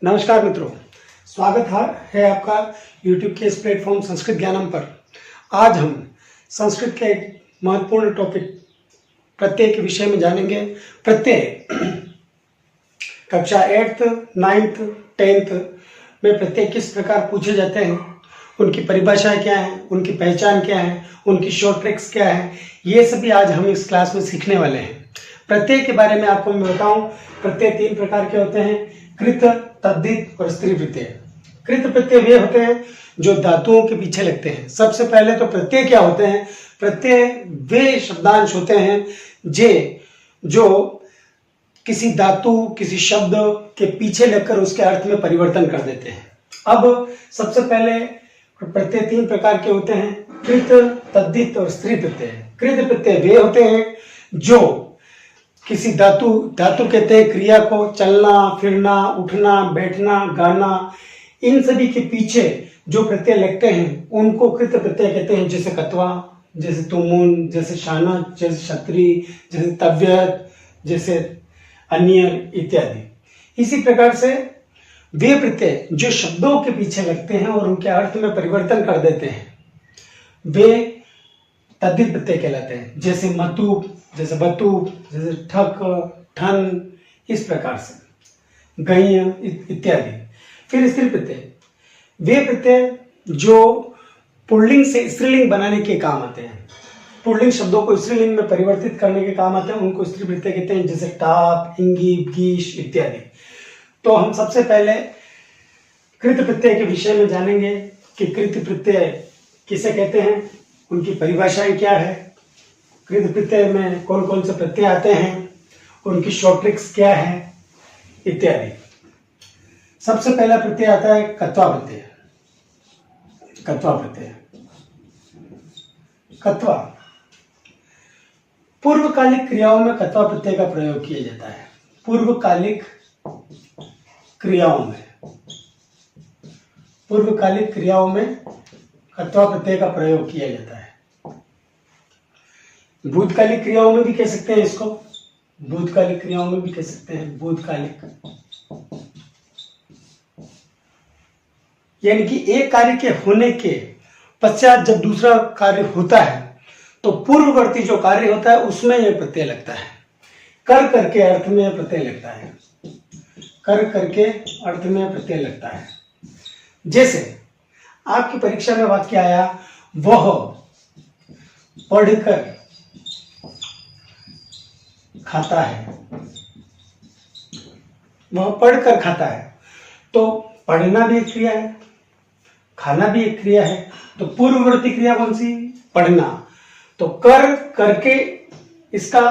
नमस्कार मित्रों, स्वागत है आपका YouTube के इस प्लेटफॉर्म संस्कृत ज्ञानम पर। आज हम संस्कृत के एक महत्वपूर्ण टॉपिक प्रत्यय के विषय में जानेंगे। प्रत्यय कक्षा 8th, 9th, 10th में प्रत्यय किस प्रकार पूछे जाते हैं, उनकी परिभाषाएं क्या हैं, उनकी पहचान क्या है, उनकी शॉर्ट ट्रिक्स क्या है, ये सभी आज हम इस क्लास में सीखने वाले हैं। प्रत्यय के बारे में आपको मैं बताऊं, प्रत्यय 3 प्रकार के होते हैं: कृत, तद्धित और स्त्री प्रत्यय। कृत प्रत्यय वे होते हैं जो धातुओं के पीछे लगते हैं। सबसे पहले तो प्रत्यय क्या होते हैं? प्रत्यय वे शब्दांश होते हैं जो किसी धातु, किसी शब्द के पीछे लगकर उसके अर्थ में परिवर्तन कर देते हैं। अब सबसे पहले प्रत्यय 3 प्रकार के होते हैं: कृत, तद्धित और स्त्री प्रत्यय। कृत प्रत्यय वे होते हैं जो किसी धातु कहते हैं क्रिया को, चलना, फिरना, उठना, बैठना, गाना, इन सभी के पीछे जो प्रत्यय लगते हैं उनको कृत प्रत्यय कहते हैं। जैसे कत्वा, जैसे तुमुन, जैसे शाना, जैसे क्षत्रि, जैसे तव्यत, जैसे अन्य इत्यादि। इसी प्रकार से वे प्रत्यय जो शब्दों के पीछे लगते हैं और उनके अर्थ में परिवर्तन कर देते हैं वे तद्धित प्रत्यय कहलाते हैं। जैसे मतुप, जैसे बतुप, जैसे ठक, ठन, इस प्रकार से गह्य इत्यादि। फिर स्त्री प्रत्यय वे प्रत्यय जो पुल्लिंग से स्त्रीलिंग बनाने के काम आते हैं, पुल्लिंग शब्दों को स्त्रीलिंग में परिवर्तित करने के काम आते हैं, उनको स्त्री प्रत्यय कहते हैं। जैसे टाप, इंगी, गीश इत्यादि। तो हम सबसे पहले कृत प्रत्यय के विषय में जानेंगे कि कृत प्रत्यय किसे कहते हैं, उनकी परिभाषाएं क्या है, कृत प्रत्यय में कौन कौन से प्रत्यय आते हैं, उनकी शॉर्ट ट्रिक्स क्या है इत्यादि। सबसे पहला प्रत्यय आता है कत्वा प्रत्यय। कत्वा प्रत्यय, कत्वा पूर्वकालिक क्रियाओं में कत्वा प्रत्यय का प्रयोग किया जाता है। पूर्वकालिक क्रियाओं में कत्वा प्रत्यय का प्रयोग किया जाता है। भूतकालिक क्रियाओं में भी कह सकते हैं इसको, भूतकालिक क्रियाओं में भी कह सकते हैं। भूतकालिक यानी कि एक कार्य के होने के पश्चात जब दूसरा कार्य होता है तो पूर्ववर्ती जो कार्य होता है उसमें यह प्रत्यय लगता है। कर करके अर्थ में यह प्रत्यय लगता है। कर करके अर्थ में प्रत्यय लगता है। जैसे आपकी परीक्षा में वाक्य आया, वह पढ़कर खाता है। वह पढ़कर खाता है, तो पढ़ना भी एक क्रिया है, खाना भी एक क्रिया है। तो पूर्ववर्ती क्रिया कौन सी? पढ़ना। तो कर करके इसका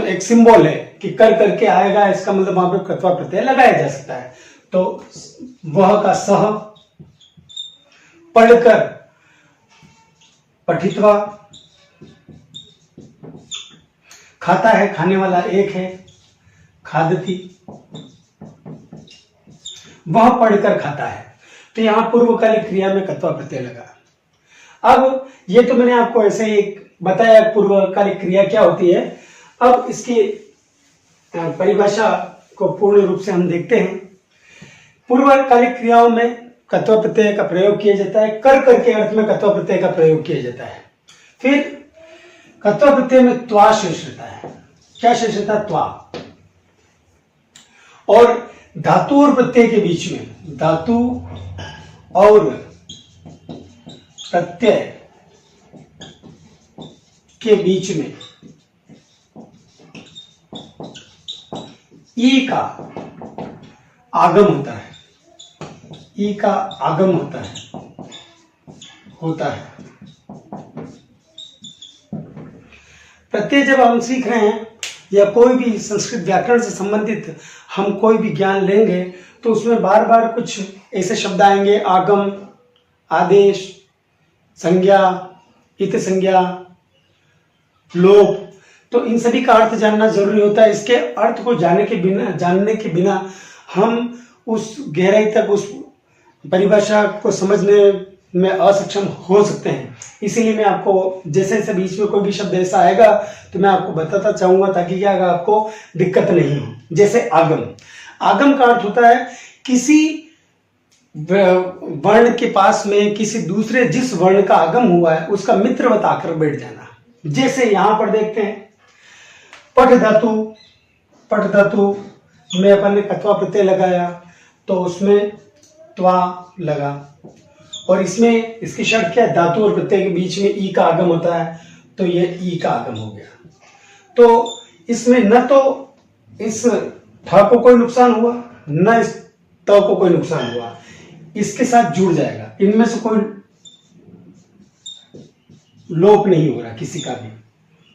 एक सिंबल है कि कर करके आएगा, इसका मतलब वहां पे कत्वा प्रत्यय लगाया जा सकता है। तो वह का सह, पढ़कर पठित्वा, खाता है, खाने वाला एक है, खादती, वह पढ़कर खाता है। तो यहां पूर्वकालिक क्रिया में कत्वा प्रत्यय लगा। अब ये तो मैंने आपको ऐसे ही बताया पूर्वकालिक क्रिया क्या होती है। अब इसकी परिभाषा को पूर्ण रूप से हम देखते हैं। पूर्वकालिक क्रियाओं में कत्वा प्रत्यय का प्रयोग किया जाता है। कर करके अर्थ में कत्वा प्रत्यय का प्रयोग किया जाता है। फिर कत्वा प्रत्यय में त्वा शेष रहता है। क्या शेष रहता है? त्वा। और धातु और प्रत्यय के बीच में, धातु और प्रत्यय के बीच में ई का आगम होता है। ई का आगम होता है। प्रत्यय जब हम सीख रहे हैं या कोई भी संस्कृत व्याकरण से संबंधित हम कोई भी ज्ञान लेंगे तो उसमें बार बार कुछ ऐसे शब्द आएंगे: आगम, आदेश, संज्ञा, इत संज्ञा, लोप। तो इन सभी का अर्थ जानना जरूरी होता है। इसके अर्थ को जानने के बिना हम उस गहराई तक उस परिभाषा को समझने में असक्षम हो सकते हैं। इसीलिए मैं आपको जैसे जैसे बीच में कोई भी शब्द ऐसा आएगा तो मैं आपको बताता चाहूंगा ताकि क्या आपको दिक्कत नहीं हो। जैसे आगम, आगम का अर्थ होता है किसी वर्ण के पास में किसी दूसरे जिस वर्ण का आगम हुआ है उसका मित्र बताकर बैठ जाना। जैसे यहां पर देखते हैं पठ धातु में अपन ने कत्वा प्रत्यय लगाया तो उसमें त्वा लगा, और इसमें इसकी शर्त क्या है, धातु और प्रत्यय के बीच में ई का आगम होता है, तो ये ई का आगम हो गया। तो इसमें न तो इस ठ को कोई नुकसान हुआ न इस त को कोई नुकसान हुआ, इसके साथ जुड़ जाएगा, इनमें से कोई लोप नहीं हो रहा किसी का भी,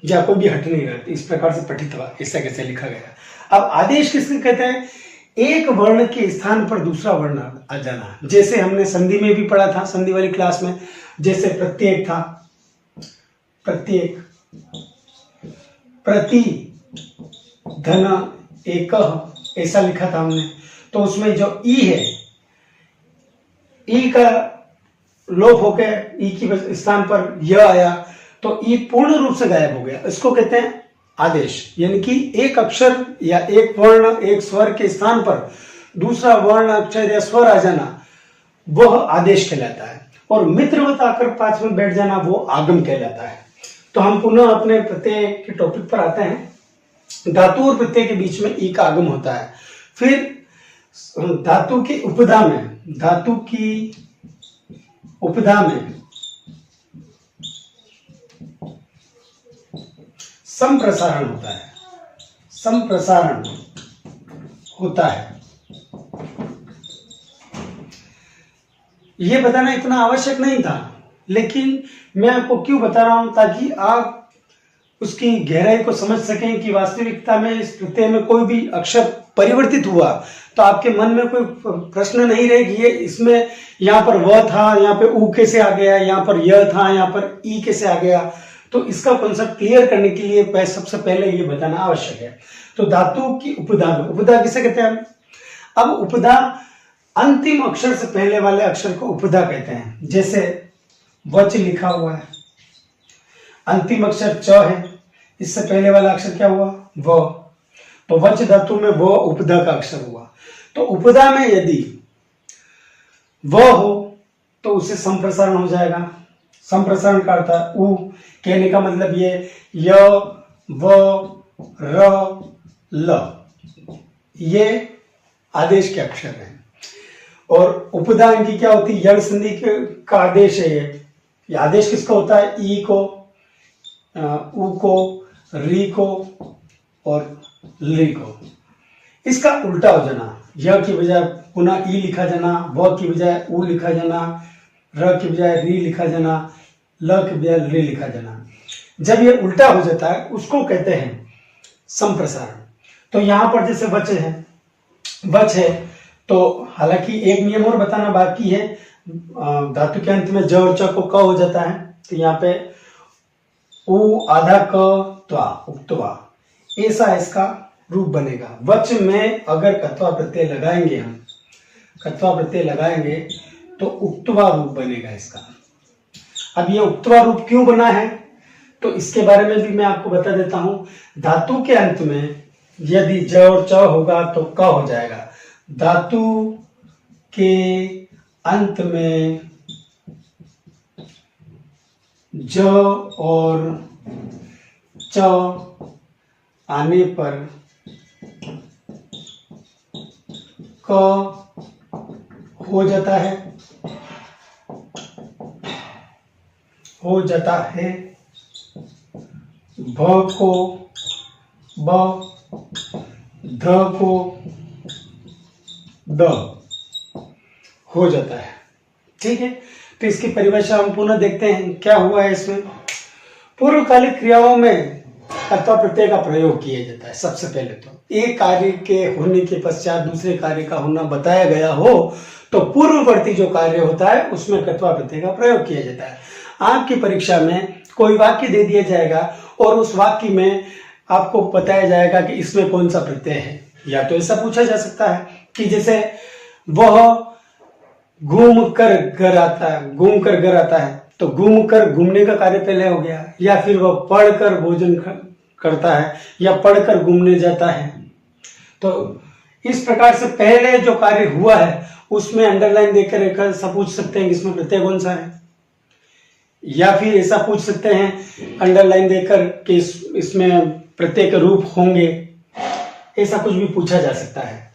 या कोई भी हट नहीं रहा। इस प्रकार से पठित हुआ, ऐसा कैसे लिखा गया। अब आदेश किसके कहते हैं, एक वर्ण के स्थान पर दूसरा वर्ण आ जाना। जैसे हमने संधि में भी पढ़ा था, संधि वाली क्लास में, जैसे प्रत्येक था, प्रत्येक, प्रति, धन, एक, ऐसा लिखा था हमने। तो उसमें जो ई है, ई का लोप हो गया, ई की स्थान पर यह आया, तो ई पूर्ण रूप से गायब हो गया। इसको कहते हैं आदेश, यानी कि एक अक्षर या एक वर्ण एक स्वर के स्थान पर दूसरा वर्ण अक्षर या स्वर आ जाना, वह आदेश कहलाता है। और मित्रवत आकर पास में बैठ जाना, वो आगम कहलाता है। तो हम पुनः अपने प्रत्यय के टॉपिक पर आते हैं। धातु और प्रत्यय के बीच में ई का आगम होता है। फिर धातु की उपधा में, धातु की उपधा में संप्रसारण होता है, संप्रसारण होता है। यह बताना इतना आवश्यक नहीं था, लेकिन मैं आपको क्यों बता रहा हूं, ताकि आप उसकी गहराई को समझ सकें कि वास्तविकता में इस प्रत्यय में कोई भी अक्षर परिवर्तित हुआ तो आपके मन में कोई प्रश्न नहीं रहेगी, ये इसमें यहाँ पर व था, यहाँ पे ऊ कैसे आ गया, यहाँ पर य था, यहाँ पर ई कैसे आ गया। तो इसका कॉन्सेप्ट क्लियर करने के लिए सबसे पहले ये बताना आवश्यक है। तो धातु की उपधा, उपधा किसे कहते हैं। अब उपधा, अंतिम अक्षर से पहले वाले अक्षर को उपधा कहते हैं। जैसे वच लिखा हुआ है, अंतिम अक्षर च है, इससे पहले वाला अक्षर क्या हुआ, व, तो वच धातु में वो उपधा का अक्षर हुआ। तो उपधा में यदि व हो तो उसे संप्रसारण हो जाएगा। संप्रसारण का अर्थ है उ, कहने का मतलब ये य, व, र, ल, ये आदेश के अक्षर हैं। और उपधा इनकी क्या होती है, यण संधि का आदेश है। ये आदेश किसका होता है, ई को, उ को, री को और ली को। इसका उल्टा हो जाना, य की बजाय पुनः ई लिखा जाना, व की बजाय उ लिखा जाना, र की बजाय री लिखा जाना, ल की बजाय री लिखा जाना। जब ये उल्टा हो जाता है उसको कहते हैं संप्रसारण। तो यहां पर जैसे वच है, वच है, तो हालांकि एक नियम और बताना बाकी है, धातु के अंत में ज और च को क हो जाता है, तो यहाँ पे उ आधा क त्वा, उक्त्वा, ऐसा इसका रूप बनेगा। वच में अगर कत्वा प्रत्यय लगाएंगे, हम कत्वा प्रत्यय लगाएंगे तो उक्त्वा रूप बनेगा इसका। अब ये उक्त्वा रूप क्यों बना है, तो इसके बारे में भी मैं आपको बता देता हूं। धातु के अंत में यदि ज और च होगा तो क हो जाएगा। धातु के अंत में ज और च आने पर क हो जाता है, हो जाता है। भ को ब, ध को द हो जाता है। ठीक है, तो इसकी परिभाषा हम पुनः देखते हैं क्या हुआ है इसमें। पूर्वकालिक क्रियाओं में कत्वा प्रत्यय का प्रयोग किया जाता है। सबसे पहले तो एक कार्य के होने के पश्चात दूसरे कार्य का होना बताया गया हो तो पूर्ववर्ती जो कार्य होता है उसमें कत्वा प्रत्यय का प्रयोग किया जाता है। आपकी परीक्षा में कोई वाक्य दे दिया जाएगा और उस वाक्य में आपको बताया जाएगा कि इसमें कौन सा प्रत्यय है। या तो ऐसा पूछा जा सकता है कि जैसे वह घूम कर घर आता है, घूम कर घर आता है, तो घूम कर घूमने का कार्य पहले हो गया। या फिर वह पढ़ कर भोजन करता है या पढ़कर घूमने जाता है। तो इस प्रकार से पहले जो कार्य हुआ है उसमें अंडरलाइन देकर ऐसा पूछ सकते हैं कि इसमें प्रत्यय कौन सा है, या फिर ऐसा पूछ सकते हैं अंडरलाइन देकर कि इसमें प्रत्यय के रूप होंगे, ऐसा कुछ भी पूछा जा सकता है।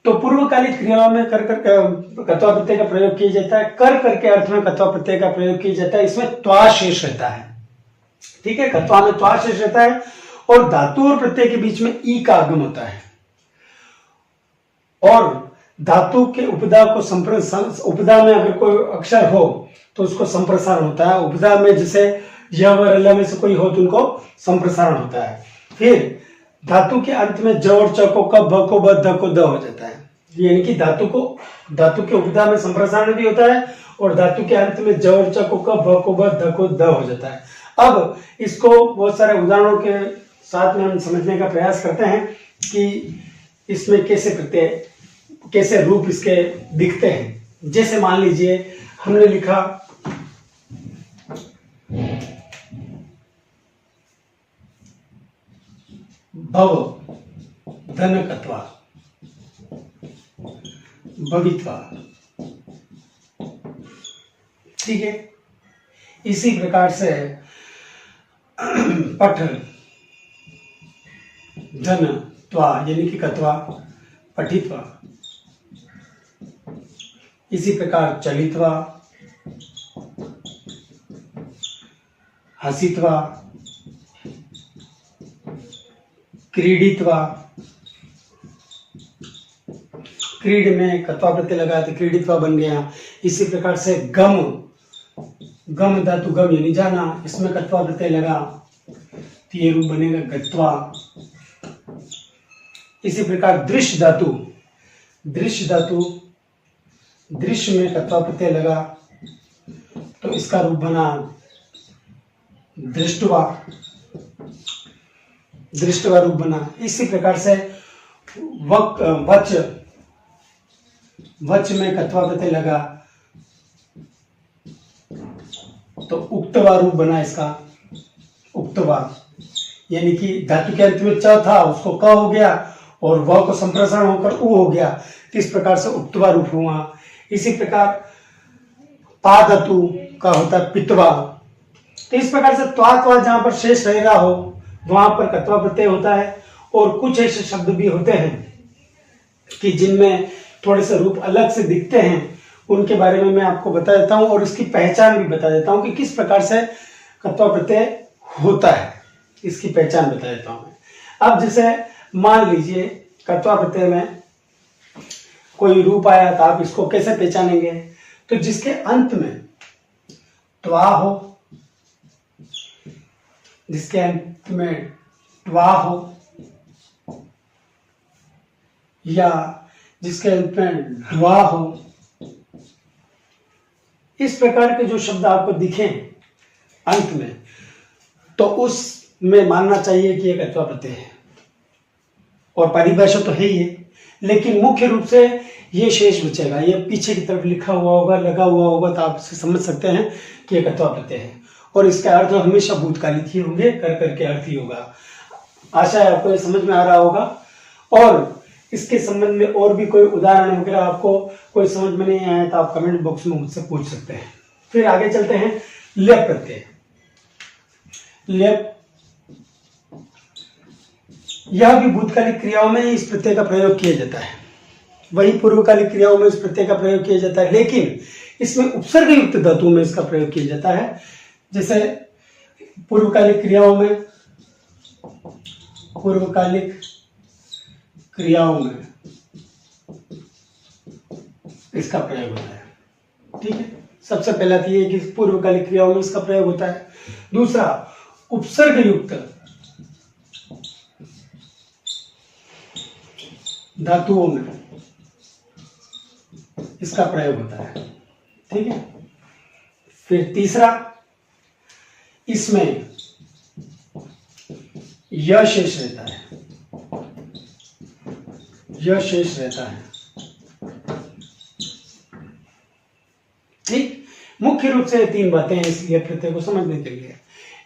तो पूर्वकालिक क्रियाओं में कर कर्तव्य प्रत्यय का प्रयोग किया जाता है, कर करके अर्थ में कर्तव्य प्रत्यय का प्रयोग किया जाता है। इसमें त्वा शेष रहता है, ठीक है, कर्तव्य में त्वा शेष रहता है और धातु और प्रत्यय के बीच में ई का आगम होता है। और धातु के उपदा को उपदा में अगर कोई अक्षर हो तो उसको संप्रसारण होता है। उपदा में जैसे य व र में से कोई हो तो उनको संप्रसारण होता है। फिर धातु के अंत में ज और च को क, भ को ब, ध को द हो जाता है। यानी कि धातु के उपदा में संप्रसारण भी होता है और धातु के अंत में ज और च को क, भ को ब, ध को द हो जाता है। अब इसको बहुत सारे उदाहरणों के साथ में हम समझने का प्रयास करते हैं कि इसमें कैसे रूप इसके दिखते हैं। जैसे मान लीजिए हमने लिखा भव धनकत्वा भवित्वा, ठीक है। इसी प्रकार से पठ धन त्वा यानी कि कत्वा पठित्वा, इसी प्रकार चलित्वा हसित्वा क्रीडित्वा, क्रीड में कत्वा प्रत्यय लगा तो क्रीडित्वा बन गया। इसी प्रकार से गम धातु गम यानी जाना, इसमें कत्वा प्रत्यय लगा तो ये रूप बनेगा गत्वा। इसी प्रकार दृश्य धातु दृश्य में कत्वा प्रत्यय लगा तो इसका रूप बना दृष्टवा रूप बना। इसी प्रकार से वच में कत्वा प्रत्यय लगा तो उक्तवा रूप बना इसका, उक्तवा यानी कि धातु के अंत में च था उसको क हो गया और व को संप्रसारण होकर उ हो गया, तो इस प्रकार से उक्तवा रूप हुआ। इसी प्रकार पा धातु का होता है पित्वा, तो इस प्रकार से त्वा जहां पर शेष रह रहा हो वहां पर कत्वा प्रत्यय होता है। और कुछ ऐसे शब्द भी होते हैं कि जिनमें थोड़े से रूप अलग से दिखते हैं, उनके बारे में मैं आपको बता देता हूं और इसकी पहचान भी बता देता हूं कि किस प्रकार से कत्वा प्रत्यय होता है, इसकी पहचान बता देता हूं मैं। अब जैसे मान लीजिए कत्वा प्रत्यय में कोई रूप आया तो आप इसको कैसे पहचानेंगे, तो जिसके अंत में त्वा हो, जिसके अंत में ट्वा हो या जिसके अंत में ड्वा हो, इस प्रकार के जो शब्द आपको दिखें अंत में, तो उसमें मानना चाहिए कि एक कत्वा प्रत्यय है। और परिभाषा तो है ही है, लेकिन मुख्य रूप से ये शेष बचेगा, ये पीछे की तरफ लिखा हुआ होगा, लगा हुआ होगा, तो आप इसे समझ सकते हैं कि एक कत्वा प्रत्यय है। और इसका अर्थ हमेशा भूतकालिक ही होंगे, कर करके अर्थ ही होगा। आशा है आपको ये समझ में आ रहा होगा। और इसके संबंध में और भी कोई उदाहरण वगैरह आपको कोई समझ में नहीं आया तो आप कमेंट बॉक्स में मुझसे पूछ सकते हैं। फिर आगे चलते हैं लेप प्रत्यय। लेप, यह भी भूतकालिक क्रियाओं में इस प्रत्यय का प्रयोग किया जाता है, वही पूर्वकालिक क्रियाओं में इस प्रत्यय का प्रयोग किया जाता है, लेकिन इसमें उपसर्ग युक्त धातु में इसका प्रयोग किया जाता है। जैसे पूर्वकालिक क्रियाओं में इसका प्रयोग होता है, ठीक है। सबसे पहला तो ये कि पूर्वकालिक क्रियाओं में इसका प्रयोग होता है। दूसरा, उपसर्ग युक्त धातुओं में इसका प्रयोग होता है, ठीक है। फिर तीसरा, इसमें यह शेष रहता है, यह शेष रहता है, ठीक। मुख्य रूप से तीन बातें हैं इसलिए प्रत्यय को समझने के लिए।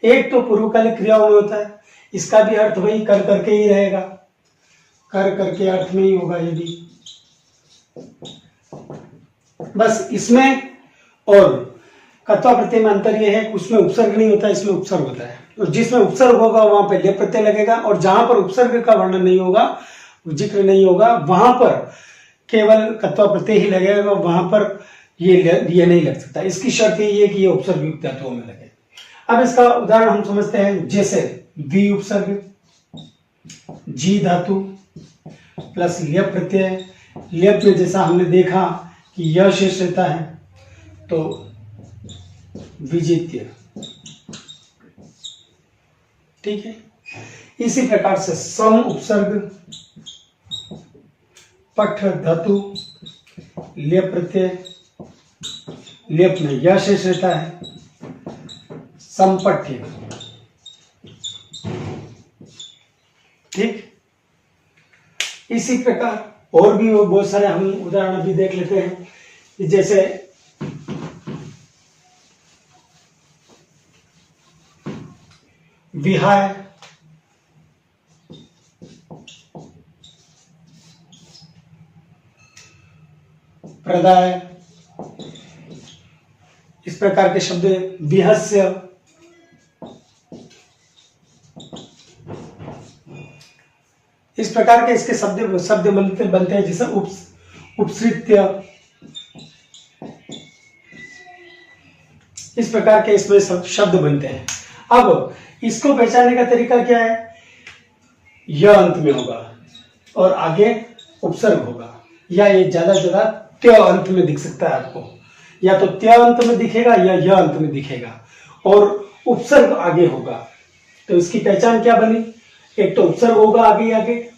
एक तो पूर्वकालिक क्रियाओं में होता है, इसका भी अर्थ वही कर करके ही रहेगा, कर करके अर्थ में ही होगा ये भी। बस इसमें और कत्वा प्रत्यय में अंतर यह है कि उसमें उपसर्ग नहीं होता, इसमें उपसर्ग होता है। और जिसमें उपसर्ग होगा वहां पर लेप प्रत्यय लगेगा, और जहां पर उपसर्ग का वर्णन नहीं होगा, जिक्र नहीं होगा, वहां पर केवल कत्वा प्रत्यय ही लगेगा, वहां पर ये नहीं लग सकता। इसकी शर्त यही है कि ये उपसर्ग युक्त धातुओं में लगे। अब इसका उदाहरण हम समझते हैं, जैसे वी उपसर्ग, जी धातु प्लस लेप प्रत्यय। लेप में जैसा हमने देखा कि यह शेष रहता है, तो विजित्य, ठीक है। इसी प्रकार से सम उपसर्ग, पठ धातु, लेप प्रत्यय, लेप में यह शेष रहता है, संपठ्य, ठीक। इसी प्रकार और भी बहुत सारे हम उदाहरण अभी देख लेते हैं, जैसे विहाय, प्रदाय, इस प्रकार के शब्द, विहस्य, इस प्रकार के इसके शब्द बनते हैं, जैसे उपसृत्य, इस प्रकार के इसमें शब्द बनते हैं। अब इसको पहचानने का तरीका क्या है, यह अंत में होगा और आगे उपसर्ग होगा, या ये ज्यादा से ज्यादा त्य अंत में दिख सकता है आपको, या तो त्य अंत में दिखेगा या यह अंत में दिखेगा, और उपसर्ग आगे होगा। तो इसकी पहचान क्या बनी, एक तो उपसर्ग होगा आगे आगे,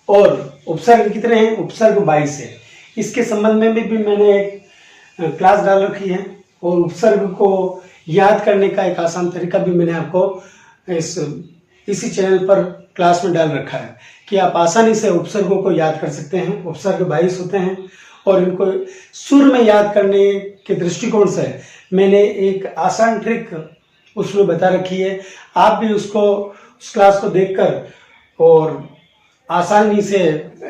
और उपसर्ग कितने हैं, उपसर्ग 22 है। इसके संबंध में भी मैंने एक क्लास डाल रखी है, और उपसर्ग को याद करने का एक आसान तरीका भी मैंने आपको इसी चैनल पर क्लास में डाल रखा है, कि आप आसानी से उपसर्गों को याद कर सकते हैं। उपसर्ग 22 होते हैं, और इनको सुर में याद करने के दृष्टिकोण से मैंने एक आसान ट्रिक उसमें बता रखी है। आप भी उस क्लास को देखकर और आसानी से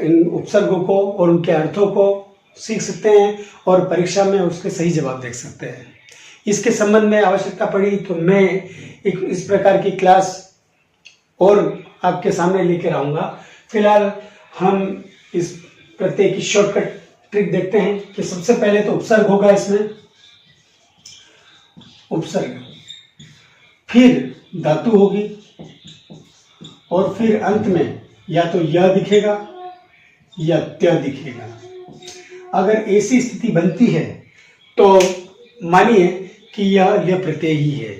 इन उपसर्गों को और उनके अर्थों को सीख सकते हैं, और परीक्षा में उसके सही जवाब देख सकते हैं। इसके संबंध में आवश्यकता पड़ी तो मैं एक इस प्रकार की क्लास और आपके सामने लेकर आऊंगा। फिलहाल हम इस प्रत्यय की शॉर्टकट ट्रिक देखते हैं कि सबसे पहले तो उपसर्ग होगा इसमें, उपसर्ग, फिर धातु होगी, और फिर अंत में या तो यह दिखेगा या त्य दिखेगा। अगर ऐसी स्थिति बनती है तो मानिए कि यह लेप प्रत्यय ही है,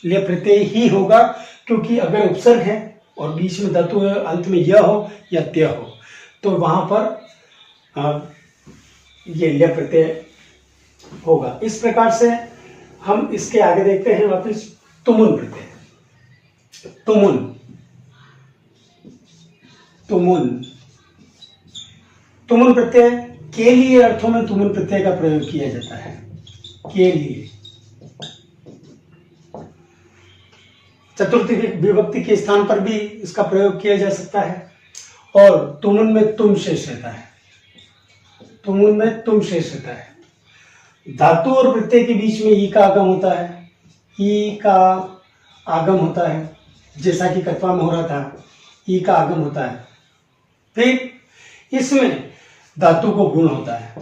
लेप प्रत्यय ही होगा, क्योंकि अगर उपसर्ग है और बीच में धातु है, अंत में यह हो या त्य हो, तो वहां पर ये लेप प्रत्यय होगा। इस प्रकार से हम इसके आगे देखते हैं वापिस तुमुन प्रत्यय। तुमुन प्रत्यय के लिए अर्थों में तुमुन प्रत्यय का प्रयोग किया जाता है, के लिए। चतुर्थी विभक्ति के स्थान पर भी इसका प्रयोग किया जा सकता है, और तुमुन में तुम शेष रहता है, तुमुन में तुम शेष रहता है। धातु और प्रत्यय के बीच में ई का आगम होता है, ई का आगम होता है, जैसा कि कत्वा में हो रहा था, ई का आगम होता है। फिर इसमें धातु को गुण होता है,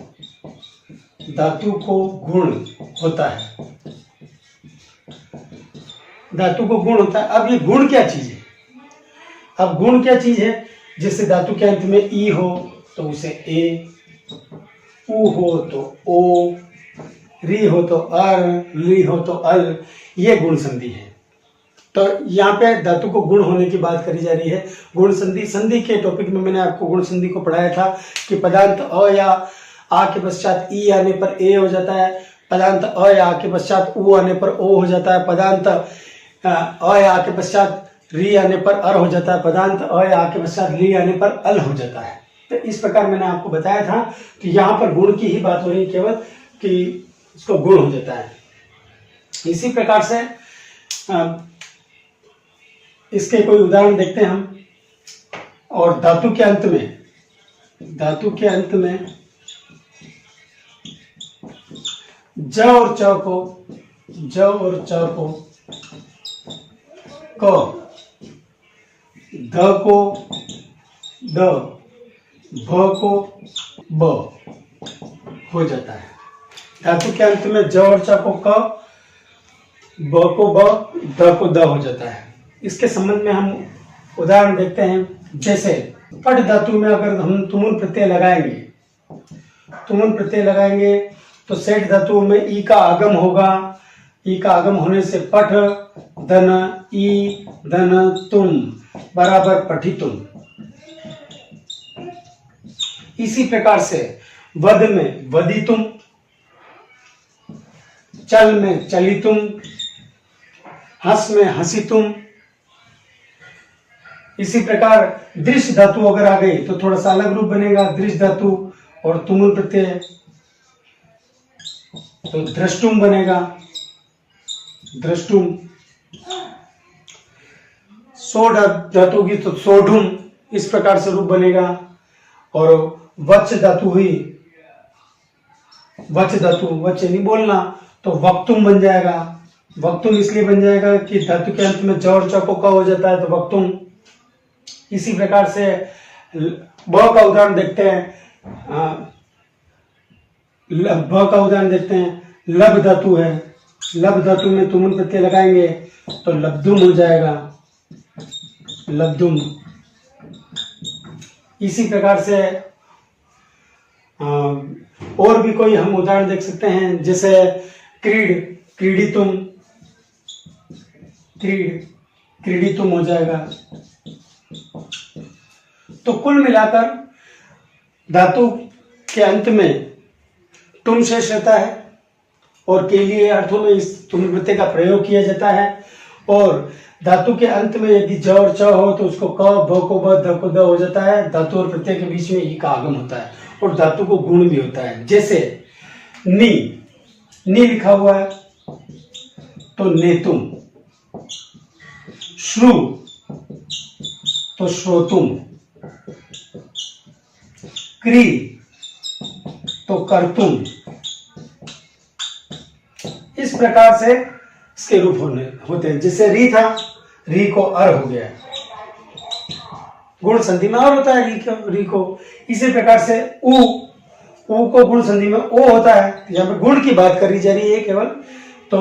धातु को गुण होता है, धातु को गुण होता है। अब ये गुण क्या चीज है, अब गुण क्या चीज है, जैसे धातु के अंत में ई हो तो उसे ए, उ हो तो ओ, री हो तो अर, ली हो तो अल, ये गुण संधि है। तो यहाँ पे धातु को गुण होने की बात करी जा रही है। गुण संधि, संधि के टॉपिक में मैंने आपको गुण संधि को पढ़ाया था कि पदांत अ या आ के पश्चात ई आने पर ए हो जाता है, पदांत अ या आ के पश्चात उ आने पर ओ हो जाता है, पदांत अ या आ के पश्चात री आने पर अर हो जाता है, पदांत अ या आ के पश्चात ली आने पर अल हो जाता है। तो इस प्रकार मैंने आपको बताया था कि यहाँ पर गुण की ही बात हो रही है केवल, कि इसको गुण हो जाता है। इसी प्रकार से इसके कोई उदाहरण देखते हैं हम। और धातु के अंत में ज और च को क, ध को द, भ को ब हो जाता है। धातु के अंत में ज और च को क, ब को ब, द को द हो जाता है। इसके संबंध में हम उदाहरण देखते हैं। जैसे पट धातु में अगर हम तुमुल प्रत्यय लगाएंगे तो सेठ धातु में ई का आगम होगा। ई का आगम होने से पठ धन ई धन तुम बराबर पठितुम। इसी प्रकार से वद में वदितुम, चल में चलितुम, हंस में हंसितुम। इसी प्रकार दृश्य धातु अगर आ गई तो थोड़ा सा अलग रूप बनेगा। दृश्य धातु और तुमुल प्रत्यय तो द्रष्टुम बनेगा, द्रष्टुम। सो धातु की तो सोढ़ुम, इस प्रकार से रूप बनेगा। और वच धातु हुई, वच धातु, वच नहीं बोलना, तो वक्तुम बन जाएगा। वक्तुम इसलिए बन जाएगा कि धातु के अंत में ज और च को क हो जाता है तो वक्तुम। इसी प्रकार से ब का उदाहरण देखते हैं। लब धातु है, लब धातु में तुमुल प्रत्यय लगाएंगे तो लब्धुम हो जाएगा, लब्धुम। इसी प्रकार से और भी कोई हम उदाहरण देख सकते हैं। जैसे क्रीड, क्रीडितुम, क्रीडितुम हो जाएगा। तो कुल मिलाकर धातु के अंत में तुम शेष रहता है और के लिए अर्थों में इस तुम प्रत्यय का प्रयोग किया जाता है। और धातु के अंत में यदि ज और च हो तो उसको क, भ को ब, ध को द हो जाता है। धातु और प्रत्यय के बीच में ई का आगम होता है और धातु को गुण भी होता है। जैसे नी लिखा हुआ है तो नेतुम, श्रु तो श्रोतुम, क्री तो कर्तुम। इस प्रकार से इसके रूप होते हैं। जैसे री था, री को अर हो गया, गुण संधि में और होता है री को। इसी प्रकार से उ को गुण संधि में ओ होता है। यहाँ पे गुण की बात करी जा रही है केवल। तो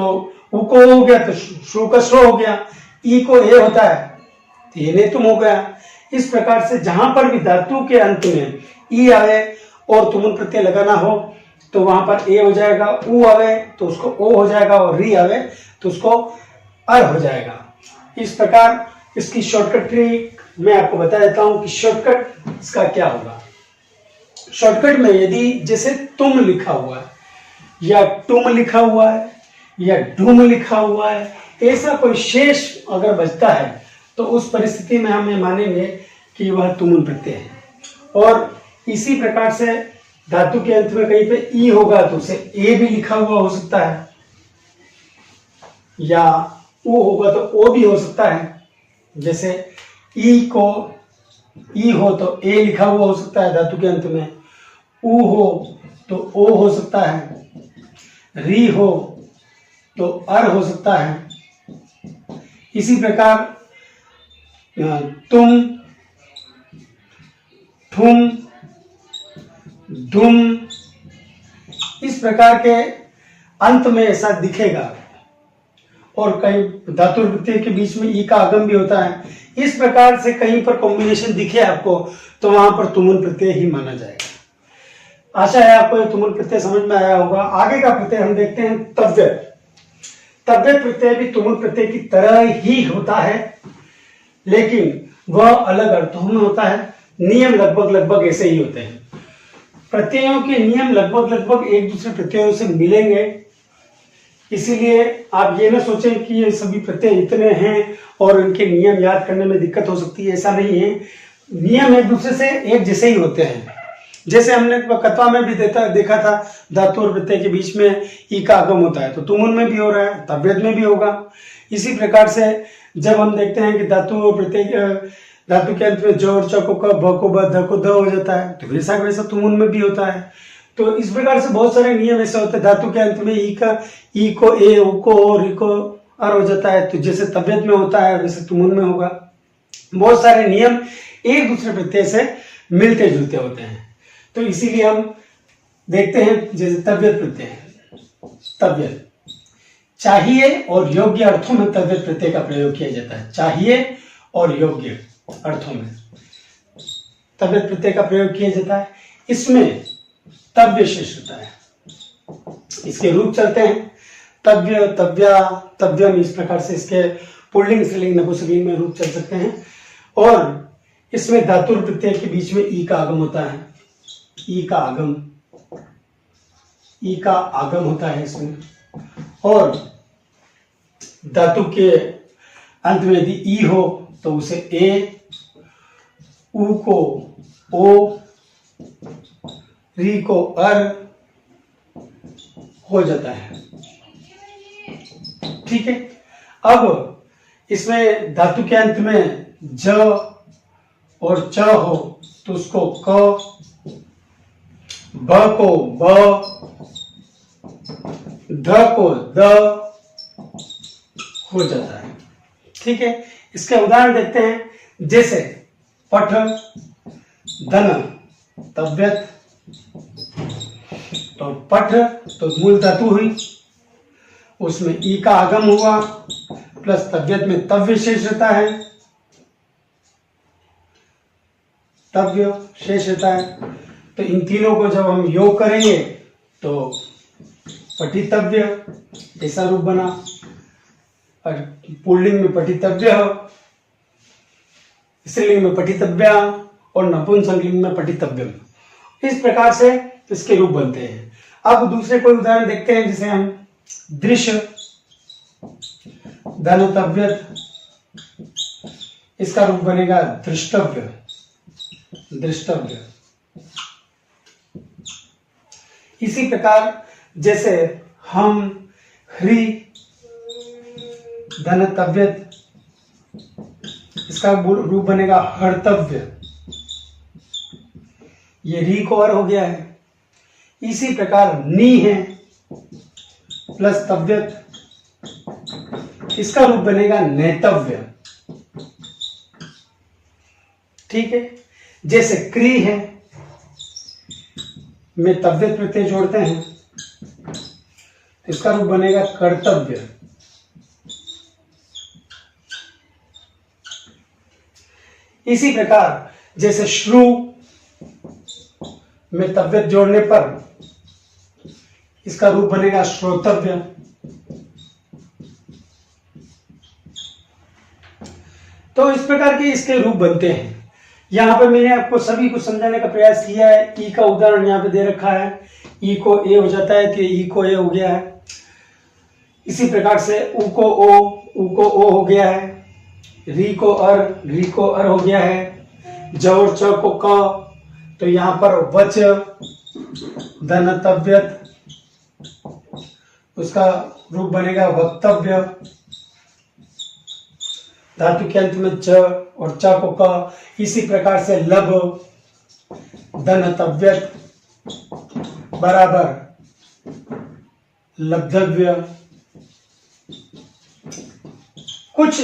उ को हो गया तो श्रु का श्रो हो गया, ई को ए होता है तो ये नेतुम हो गया। इस प्रकार से जहां पर भी धातु के अंत में ई आवे और तुमुल प्रत्यय लगाना हो तो वहां पर ए हो जाएगा, उ आवे तो उसको ओ हो जाएगा और री आवे तो उसको अर हो जाएगा। इस प्रकार इसकी शॉर्टकट ट्रिक मैं आपको बता देता हूं कि शॉर्टकट इसका क्या होगा। शॉर्टकट में यदि जैसे तुम लिखा हुआ है या तुम लिखा हुआ है या ढूम लिखा हुआ है, ऐसा कोई शेष अगर बचता है तो उस परिस्थिति में हम ये मानेंगे कि वह तुमुल प्रत्यय है। और इसी प्रकार से धातु के अंत में कहीं पे ई होगा तो उसे ए भी लिखा हुआ हो सकता है, या उ होगा तो ओ भी हो सकता है। जैसे ई को ई हो तो ए लिखा हुआ हो सकता है धातु के अंत में, उ हो तो ओ हो सकता है, री हो तो अर हो सकता है। इसी प्रकार तुम, ठुम, धुम, इस प्रकार के अंत में ऐसा दिखेगा। और कई धातु प्रत्यय के बीच में ई का आगम भी होता है। इस प्रकार से कहीं पर कॉम्बिनेशन दिखे आपको तो वहां पर तुमुल प्रत्यय ही माना जाएगा। आशा है आपको ये तुमुल प्रत्यय समझ में आया होगा। आगे का प्रत्यय हम देखते हैं तव्यत। तव्यत प्रत्यय भी तुमुल प्रत्यय की तरह ही होता है, लेकिन वह अलग अर्थों में होता है। नियम लगभग ऐसे ही होते हैं। प्रत्ययों के नियम लगभग एक दूसरे प्रत्ययों से मिलेंगे। इसीलिए आप ये ना सोचें कि ये सभी प्रत्यय इतने हैं और इनके नियम याद करने में दिक्कत हो सकती है, ऐसा नहीं है। नियम एक दूसरे से एक जैसे ही होते हैं। जैसे हमने कत्वा में भी देखा था धातु और प्रत्यय के बीच में ई का आगम होता है, तो तुमुल में भी हो रहा है, तव्यत में भी होगा। इसी प्रकार से जब हम देखते हैं कि धातु प्रत्यय धातु के अंत में ज और च को क, भ को ब, ध को द हो जाता है, तो वैसा का वैसा तुमुन में भी होता है। तो इस प्रकार से बहुत सारे नियम ऐसे होते हैं। धातु के अंत में ई को ए, उ को ओ, री को अर हो जाता है, तो जैसे तबियत में होता है वैसे तुमुन में होगा। बहुत सारे नियम एक दूसरे प्रत्यय से मिलते जुलते होते हैं। तो इसीलिए हम देखते हैं जैसे तबियत प्रत्यय है, तबियत चाहिए और योग्य अर्थों में तबियत प्रत्यय का प्रयोग किया जाता है। चाहिए और योग्य अर्थों में तबियत प्रत्यय का प्रयोग किया जाता है। इसमें तव्य शेष होता है। इसके रूप चलते हैं तव्य, तव्या, तव्यम, इस प्रकार से इसके पुल्लिंग स्त्रीलिंग नपुंसकलिंग में रूप चल सकते हैं। और इसमें धातु प्रत्यय के बीच में ई का आगम होता है। ई का आगम होता है इसमें। और धातु के अंत में यदि ई हो तो उसे ए, उ को ओ, री को अर हो जाता है। ठीक है। अब इसमें धातु के अंत में ज और च हो तो उसको क, ब को ब, ध को द हो जाता है। ठीक है। इसके उदाहरण देखते हैं। जैसे पठ, धन, तव्यत। तो पठ तो मूल धातु हुई, उसमें ई का आगम हुआ, प्लस तव्यत में तव्य शेष रहता है, तव्य शेष रहता है। तो इन तीनों को जब हम योग करेंगे तो पठितव्य ऐसा रूप बना। और पुल्लिंग में पठितव्य, स्त्रीलिंग में पठितव्या और नपुंसकलिंग में पठितव्यम। इस प्रकार से इसके रूप बनते हैं। अब दूसरे कोई उदाहरण देखते हैं। जैसे हम दृश्य, धनतव्यत, इसका रूप बनेगा दृष्टव्य, दृष्टव्य। इसी प्रकार जैसे हम ह्री, धनतव्यत, इसका रूप बनेगा हर्तव्य। ये री को अर हो गया है। इसी प्रकार नी है प्लस तव्यत, इसका रूप बनेगा नेतव्य। ठीक है। जैसे क्री है में तव्यत प्रत्यय जोड़ते हैं, इसका रूप बनेगा कर्तव्य। इसी प्रकार जैसे श्रु में तव्यत जोड़ने पर इसका रूप बनेगा श्रोतव्य। तो इस प्रकार के इसके रूप बनते हैं। यहां पर मैंने आपको सभी को समझाने का प्रयास किया है। ई का उदाहरण यहां पे दे रखा है। ई को ए हो जाता है तो ई को ए हो गया है। इसी प्रकार से उ को ओ हो गया है। री को अर हो गया है। ज और च को क, तो यहां पर वच, धनतव्यत, उसका रूप बनेगा वक्तव्य। धातु के अंत में च और च को क, इसी प्रकार से लब, धनतव्यत बराबर लब्धव्य। कुछ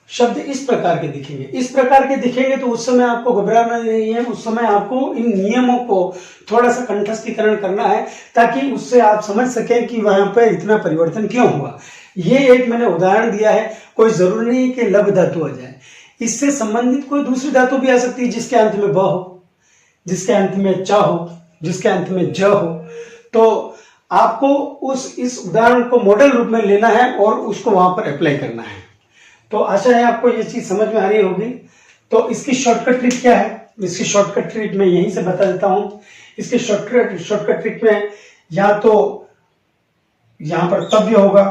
शब्द इस प्रकार के दिखेंगे। इस प्रकार के दिखेंगे तो उस समय आपको घबराना नहीं है। उस समय आपको इन नियमों को थोड़ा सा कंठस्थीकरण करना है ताकि उससे आप समझ सकें कि वहां पर इतना परिवर्तन क्यों हुआ। ये एक मैंने उदाहरण दिया है। कोई जरूरी नहीं कि लब धातु आ जाए। इससे संबंधित कोई दूसरी धातु भी आ सकती है जिसके अंत में ब हो, जिसके अंत में च हो, जिसके अंत में ज हो। तो आपको इस उदाहरण को मॉडल रूप में लेना है और उसको वहां पर अप्लाई करना है। तो आशा है आपको ये चीज समझ में आ रही होगी। तो इसकी शॉर्टकट ट्रिक क्या है? इसकी शॉर्टकट ट्रिक मैं यहीं से बता देता हूं। इसकी शॉर्टकट ट्रिक में या तो यहां पर तव्य होगा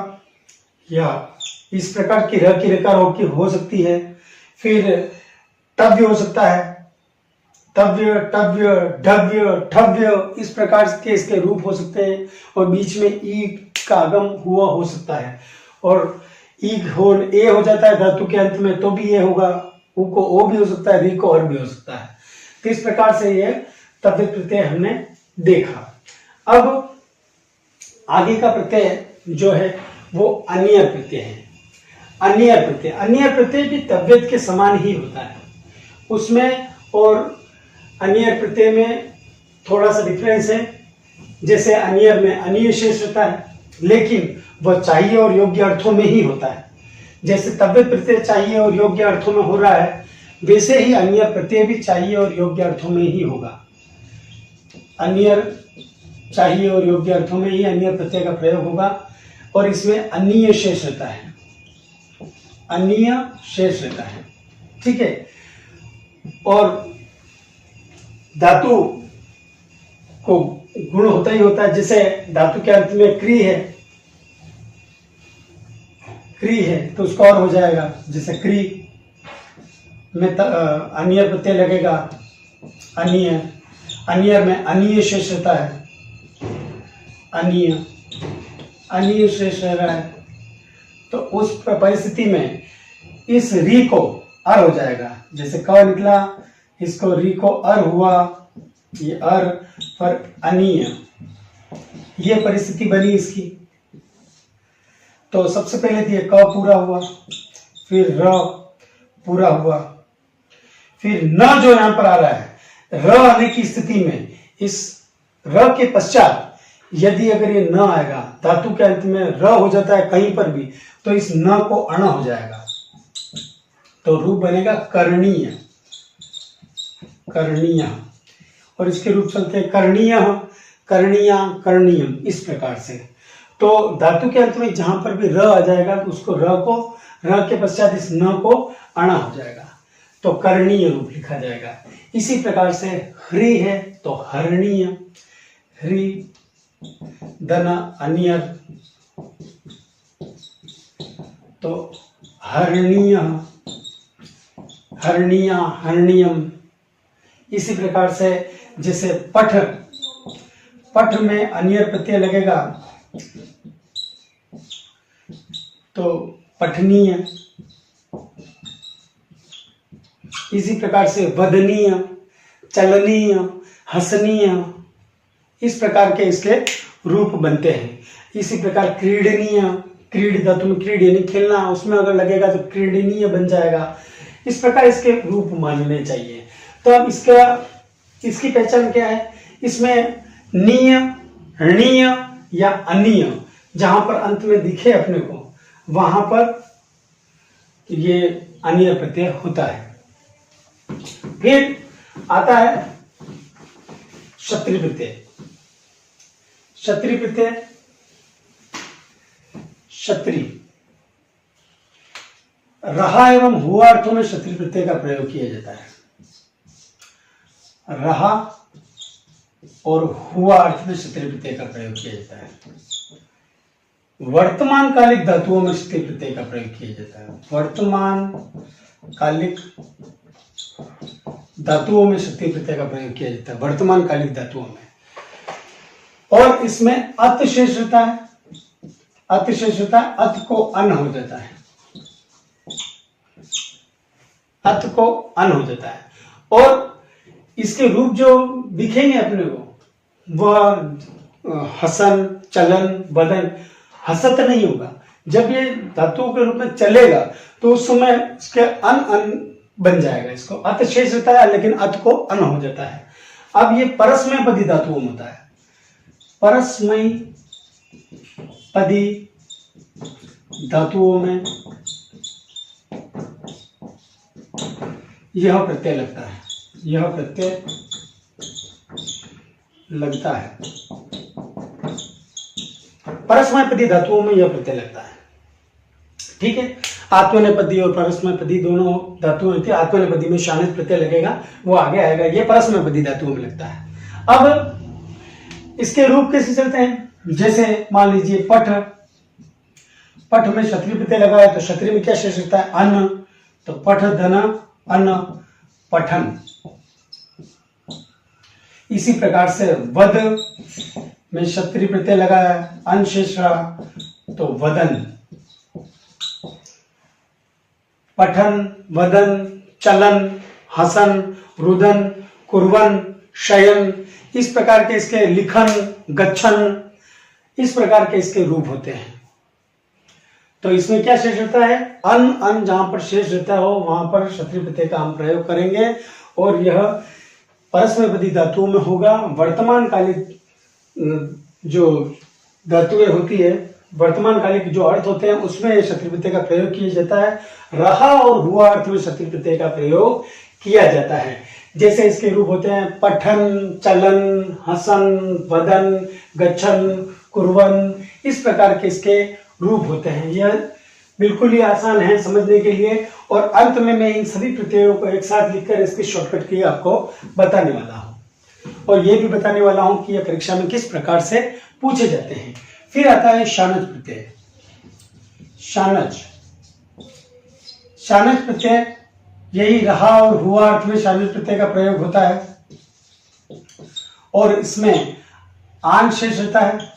या इस प्रकार की र की रकार हो सकती है, फिर तव्य हो सकता है, तव्य, टव्य, ढव्य, ठव्य, इस प्रकार के इसके रूप हो सकते हैं और बीच में ई का आगम हुआ हो सकता है। और ए हो जाता है धातु के अंत में तो भी ए होगा, उ को ओ भी हो सकता है, री को और भी हो सकता है। तो इस प्रकार से ये तद्धित प्रत्यय हमने देखा। अब आगे का प्रत्यय जो है वो अनियर प्रत्यय है। अनियर प्रत्यय भी तद्धित के समान ही होता है उसमें, और अनियर प्रत्यय में थोड़ा सा डिफरेंस है। जैसे अनियर में अनीय शेष होता है, लेकिन वह चाहिए और योग्य अर्थों में ही होता है। जैसे तद्धित प्रत्यय चाहिए और योग्य अर्थों में हो रहा है, वैसे ही अनियर प्रत्यय भी चाहिए और योग्य अर्थों में ही होगा। अनियर चाहिए और योग्य अर्थों में ही अनियर प्रत्यय का प्रयोग होगा, और इसमें अनीय शेष रहता है, अनीय शेष रहता है। ठीक है। और धातु को गुण होता ही होता है। जैसे धातु के अंत में क्री है तो उसका और हो जाएगा। जैसे क्री में अनियर प्रत्यय लगेगा, अनियर में अनीय शेष रहता है, अनीय शेष रह रहा है, तो उस परिस्थिति में इस री को अर हो जाएगा। जैसे क निकला, इसको री को अर हुआ, ये अर पर अनीय, ये परिस्थिति बनी इसकी। तो सबसे पहले दिए क पूरा हुआ, फिर र पूरा हुआ, फिर न जो यहां पर आ रहा है, र आने की स्थिति में इस र के पश्चात यदि अगर ये न आएगा, धातु के अंत में र हो जाता है कहीं पर भी, तो इस न को अण हो जाएगा, तो रूप बनेगा कर्णीय। और इसके रूप चलते हैं कर्णीय, कर्णीया, कर्णीयम, इस प्रकार से। तो धातु के अंत में जहां पर भी र आ जाएगा तो उसको र के पश्चात इस न को अणा हो जाएगा, तो कर्णीय रूप लिखा जाएगा। इसी प्रकार से ह्री है तो हरणीय, ह्री धन अनियर तो हरणीय, हरणीया, हरणीयम। इसी प्रकार से जैसे पठ में अनियर प्रत्यय लगेगा तो पठनीय। इसी प्रकार से वदनीय, चलनीय, हसनीय, इस प्रकार के इसके रूप बनते हैं। इसी प्रकार क्रीडनीय, क्रीड धातु में क्रीड यानी खेलना, उसमें अगर लगेगा तो क्रीडनीय बन जाएगा। इस प्रकार इसके रूप मानने चाहिए। तो अब इसकी पहचान क्या है? इसमें नीय, णीय या अनीय जहां पर अंत में दिखे अपने को, वहां पर ये अनीय प्रत्यय होता है। फिर आता है क्षत्रिय प्रत्यय। क्षत्रिय प्रत्यय, क्षत्रिय रहा एवं हुआ अर्थों में क्षत्रिय प्रत्यय का प्रयोग किया जाता है। रहा और हुआ अर्थ में क्षत्रिय प्रत्यय का प्रयोग किया जाता है। वर्तमान कालिक धातुओं में क्षत्रिय प्रत्यय का प्रयोग किया जाता है। वर्तमान कालिक धातुओं में क्षत्रिय प्रत्यय का प्रयोग किया जाता है, वर्तमान कालिक धातुओं में। और इसमें अत शेष रहता है, अत शेष रहता है, अत को अन हो जाता है, अत को अन हो जाता है। और इसके रूप जो दिखेंगे अपने को, वह हसन, चलन, बदन, हसत नहीं होगा। जब ये धातुओं के रूप में चलेगा तो उस समय इसके अन बन जाएगा। इसको अत शेष रहता है लेकिन अत को अन हो जाता है। अब ये परस्मय पदी धातुओं में होता है। परस्मय पदी धातुओं में यह प्रत्यय लगता है, यह प्रत्यय लगता है। परस्मैपदी धातुओं में यह प्रत्यय लगता है। ठीक है। आत्मनेपदी और परस्मैपदी दोनों धातुएं होती है। आत्मनेपदी में शानित प्रत्यय लगेगा, वो आगे आएगा। ये परस्मैपदी धातुओं में लगता है। अब इसके रूप कैसे चलते हैं? जैसे मान लीजिए पठ, पठ में क्षत्रिय प्रत्यय लगा है तो क्षत्रिय में क्या शेष रहता है? अन्न, तो पठ धन अन्न, पठन। इसी प्रकार से वद में क्षत्रिय प्रत्यय लगा है, अन शेष रहा तो वदन। पठन, वदन, चलन, हसन, रुदन, कुर्वन, शयन, इस प्रकार के इसके लिखन, गच्छन, इस प्रकार के इसके रूप होते हैं। तो इसमें क्या शेष रहता है? अन अन जहां पर शेष रहता हो वहां पर क्षत्रिय प्रत्यय का हम प्रयोग करेंगे और यह परस्मैपदी धातुओं में होगा। वर्तमान कालिक जो धातुएं होती है, वर्तमान कालिक जो अर्थ होते हैं उसमें क्षत्रिय प्रत्यय का प्रयोग किया जाता है। रहा और हुआ अर्थ में क्षत्रिय प्रत्यय का प्रयोग किया जाता है। जैसे इसके रूप होते हैं पठन, चलन, हसन, वदन, गच्छन, कुर्वन, इस प्रकार के इसके रूप होते हैं। यह बिल्कुल ही आसान है समझने के लिए और अंत में मैं इन सभी प्रत्ययों को एक साथ लिखकर इसकी शॉर्टकट की आपको बताने वाला हूं और ये भी बताने वाला हूं कि यह परीक्षा में किस प्रकार से पूछे जाते हैं। फिर आता है शानच प्रत्यय। शानच, शानच प्रत्यय यही रहा और हुआ अर्थ में शानच प्रत्यय का प्रयोग होता है और इसमें आन शेष रहता है।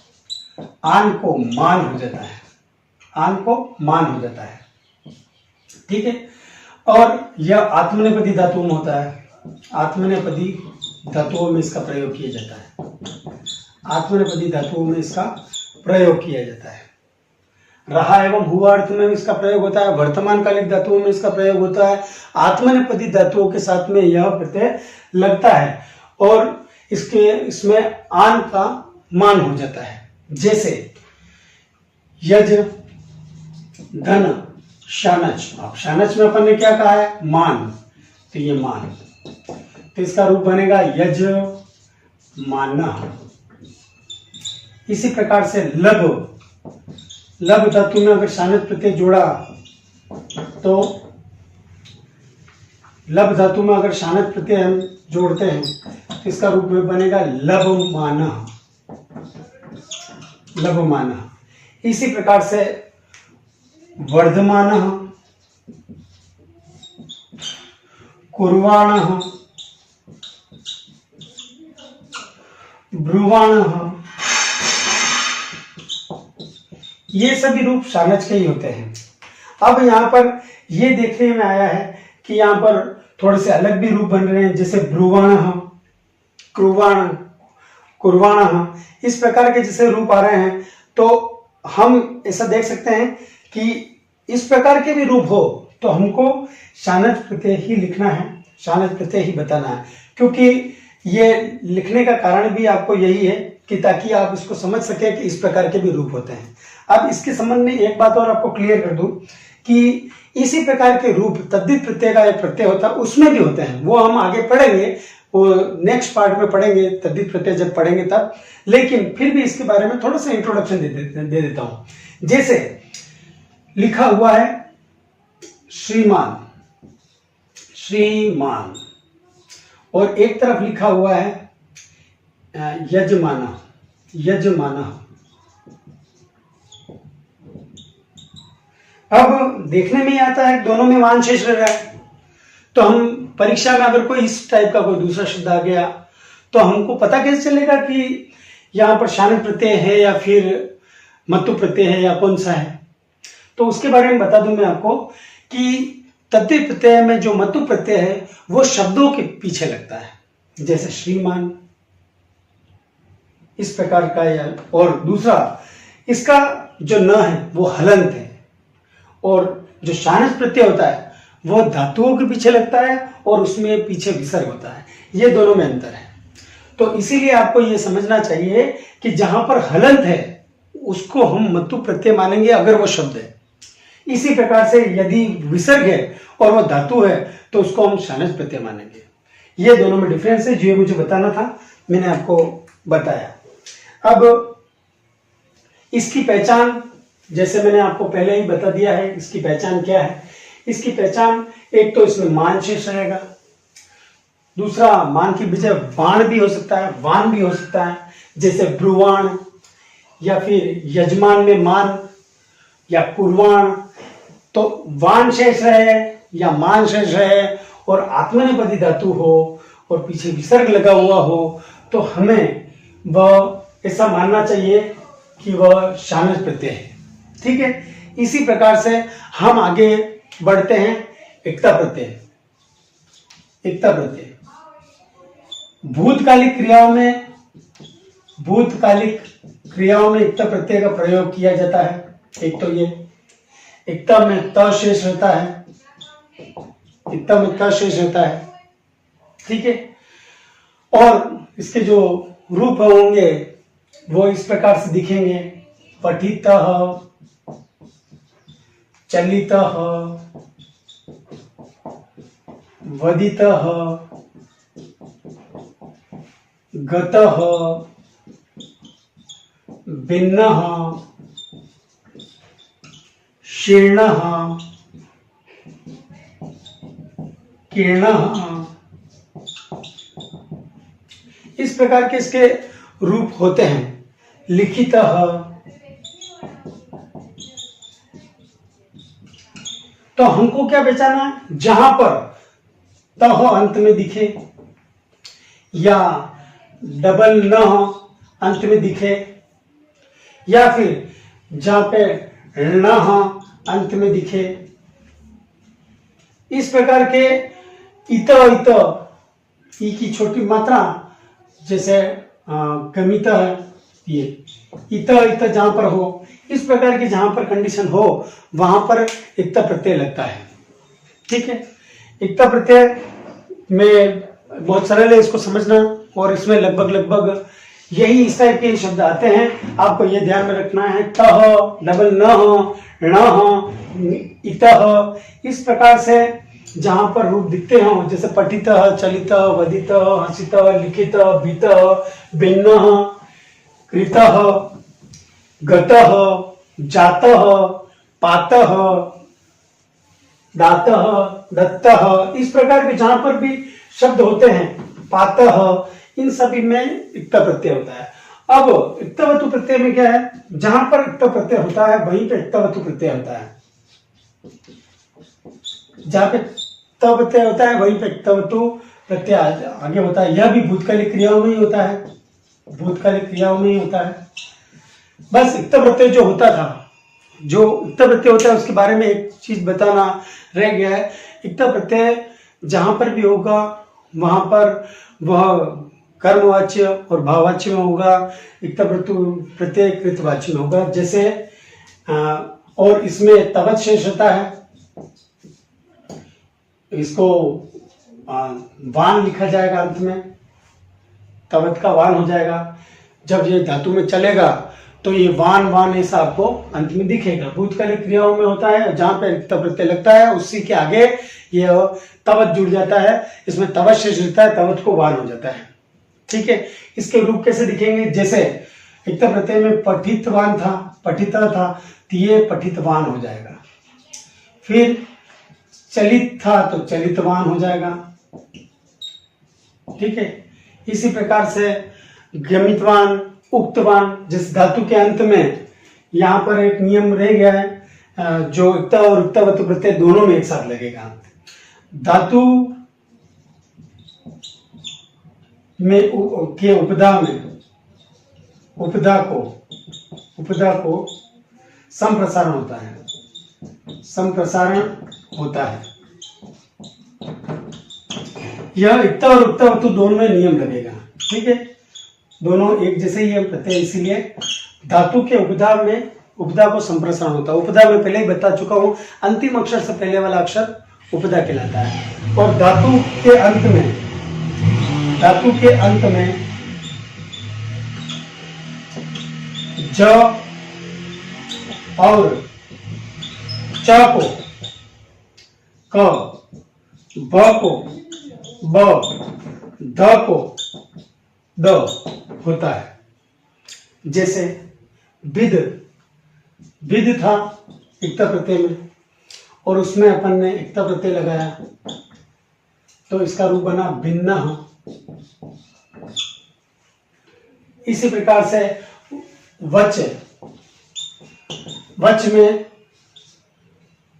आन को मान हो जाता है, आन को मान हो जाता है, ठीक है। और यह आत्मनेपदी धातुओं में होता है। आत्मनेपदी धातुओं में इसका प्रयोग किया जाता है। आत्मनेपदी धातुओं में इसका प्रयोग किया जाता है। रहा एवं हुआ अर्थ में इसका प्रयोग होता है। वर्तमान कालिक धातुओं में इसका प्रयोग होता है। आत्मनेपदी धातुओं के साथ में यह प्रत्यय लगता है और इसमें आन का मान हो जाता है। जैसे यज, धन, शानच। अब शानच में अपन ने क्या कहा है? मान, तो ये मान, तो इसका रूप बनेगा यज मानः। इसी प्रकार से लब, लब धातु में अगर शानच प्रत्यय जोड़ा तो लब धातु में अगर शानच प्रत्यय हम जोड़ते हैं तो इसका रूप में बनेगा लबमानः, लबमानः। इसी प्रकार से वर्धमानः, कुर्वाणः, ब्रुवाणः, ये सभी रूप शानच के ही होते हैं। अब यहाँ पर ये देखने में आया है कि यहाँ पर थोड़े से अलग भी रूप बन रहे हैं, जैसे ब्रुवाणः, कुर्वाण, कुर्वाणः, इस प्रकार के जैसे रूप आ रहे हैं। तो हम ऐसा देख सकते हैं कि इस प्रकार के भी रूप हो तो हमको शानच प्रत्यय ही लिखना है, शानच प्रत्यय ही बताना है, क्योंकि ये लिखने का कारण भी आपको यही है कि ताकि आप इसको समझ सके कि इस प्रकार के भी रूप होते हैं। अब इसके संबंध में एक बात और आपको क्लियर कर दूं कि इसी प्रकार के रूप तद्धित प्रत्यय का एक प्रत्यय होता है, उसमें भी होते हैं। वो हम आगे पढ़ेंगे, वो नेक्स्ट पार्ट में पढ़ेंगे, तद्धित प्रत्यय जब पढ़ेंगे तब। लेकिन फिर भी इसके बारे में थोड़ा सा इंट्रोडक्शन दे देता हूं। जैसे लिखा हुआ है श्रीमान, श्रीमान, और एक तरफ लिखा हुआ है यजमाना, यजमाना। अब देखने में ही आता है दोनों में मान शेष रह रहा है, तो हम परीक्षा में अगर कोई इस टाइप का कोई दूसरा शब्द आ गया तो हमको पता कैसे चलेगा कि यहाँ पर शानच प्रत्यय है या फिर मतु प्रत्यय है या कौन सा है? तो उसके बारे में बता दूं मैं आपको कि तद्धित प्रत्यय में जो मतु प्रत्यय है वो शब्दों के पीछे लगता है, जैसे श्रीमान, इस प्रकार का। या और दूसरा इसका जो न है वो हलंत है, और जो शानच प्रत्यय होता है वो धातुओं के पीछे लगता है और उसमें पीछे विसर्ग होता है। ये दोनों में अंतर है। तो इसीलिए आपको ये समझना चाहिए कि जहां पर हलंत है उसको हम मतु प्रत्यय मानेंगे अगर वो शब्द है। इसी प्रकार से यदि विसर्ग है और वो धातु है तो उसको हम शानच प्रत्यय मानेंगे। ये दोनों में डिफरेंस है, जो मुझे बताना था मैंने आपको बताया। अब इसकी पहचान, जैसे मैंने आपको पहले ही बता दिया है, इसकी पहचान क्या है। इसकी पहचान, एक तो इसमें मान शेष रहेगा, दूसरा मान की बजाय वाण भी हो सकता है, वान भी हो सकता है, जैसे ब्रुवाण, या फिर यजमान में मान या कुर्वाण। तो वान शेष रहे या मान शेष रहे और आत्मनेपदी धातु हो और पीछे विसर्ग लगा हुआ हो तो हमें वह ऐसा मानना चाहिए कि वह शानच प्रत्यय है। ठीक है, इसी प्रकार से हम आगे बढ़ते हैं। एकता प्रत्यय, एकता प्रत्यय। भूतकालिक क्रियाओं में एकता प्रत्यय का प्रयोग किया जाता है। एक तो ये एकता में त शेष रहता है, एकता में त शेष रहता है, ठीक है। और इसके जो रूप होंगे वो इस प्रकार से दिखेंगे, पठितः, चलितः, वदितः, गतः, भिन्नः, शीर्णः, कीर्णः, इस प्रकार के इसके रूप होते हैं। लिखितः, तो हमको क्या पहचाना है, जहां पर तह अंत में दिखे या डबल न अंत में दिखे या फिर जहां पे न अंत में दिखे, इस प्रकार के इत ई की छोटी मात्रा जैसे गमित है, ये इत जहां पर हो, इस प्रकार की जहां पर कंडीशन हो वहां पर एकता प्रत्यय लगता है, ठीक है। एकता प्रत्यय में बहुत सरल है इसको समझना, और इसमें लगभग यही इस टाइप के शब्द आते हैं। आपको ये ध्यान में रखना है, तह, डबल न, इतः, इस प्रकार से जहां पर रूप दिखते हों, जैसे पठितः, चलितः, वदितः, हसितः, लिखितः, भीतः, भिन्नः, कृतः, गतः, जातः, पातः, दातः, दत्तः, इस प्रकार के जहां पर भी शब्द होते हैं, पातः, इन सभी में इक्ता प्रत्यय होता है। अब इक्तवतु प्रत्यय में क्या है, जहां पर इक्ता प्रत्यय होता है वहीं पे इक्तवतु प्रत्यय होता है, जहां पे इक्ता प्रत्यय होता है वहीं पे इक्तवतु प्रत्यय आगे होता है। यह भी भूतकालिक क्रियाओं में ही होता है, भूतकालिक क्रियाओं में ही होता है। बस इक्ता प्रत्यय जो होता था, जो इक्ता प्रत्यय होता है उसके बारे में एक चीज बताना रह गया है। इक्ता प्रत्यय जहां पर भी होगा वहां पर वह कर्मवाच्य और भाववाच्य में होगा, इक्ता प्रत्यय कृतवाच्य में होगा। जैसे और इसमें तवत शेष होता है, इसको वान लिखा जाएगा अंत में, तवत का वान हो जाएगा। जब ये धातु में चलेगा तो ये वान ऐसा आपको अंत में दिखेगा। भूतकालिक क्रियाओं में होता है, जहां पे इक्ता प्रत्यय लगता है उसी के आगे ये तवत जुड़ जाता है, इसमें तवत शेष रहता है, तवत को वान हो जाता है, ठीक है। इसके रूप कैसे दिखेंगे, जैसे इक्ता प्रत्यय में पठितवान था, पठिता था, तो ये पठितवान हो जाएगा। फिर चलित था तो चलितवान हो जाएगा, ठीक है। इसी प्रकार से गमितवान, उक्तवान, जिस धातु के अंत में यहां पर एक नियम रह गया है, जो इक्ता और इक्तावतु प्रत्यय दोनों में एक साथ लगेगा। धातु में के उपदा को संप्रसारण होता है, संप्रसारण होता है। यह इक्ता और इक्तावतु दोनों में नियम लगेगा, ठीक है। दोनों एक जैसे ही प्रत्यय, इसीलिए धातु के उपदा को संप्रसारण होता है। उपदा में पहले ही बता चुका हूं, अंतिम अक्षर से पहले वाला अक्षर उपदा कहलाता है। और धातु के अंत में ज और च को, क, ब को ब, द को द होता है। जैसे विद था इक्ता प्रत्यय में, और उसमें अपन ने इक्ता प्रत्यय लगाया तो इसका रूप बना भिन्न। इसी प्रकार से वच में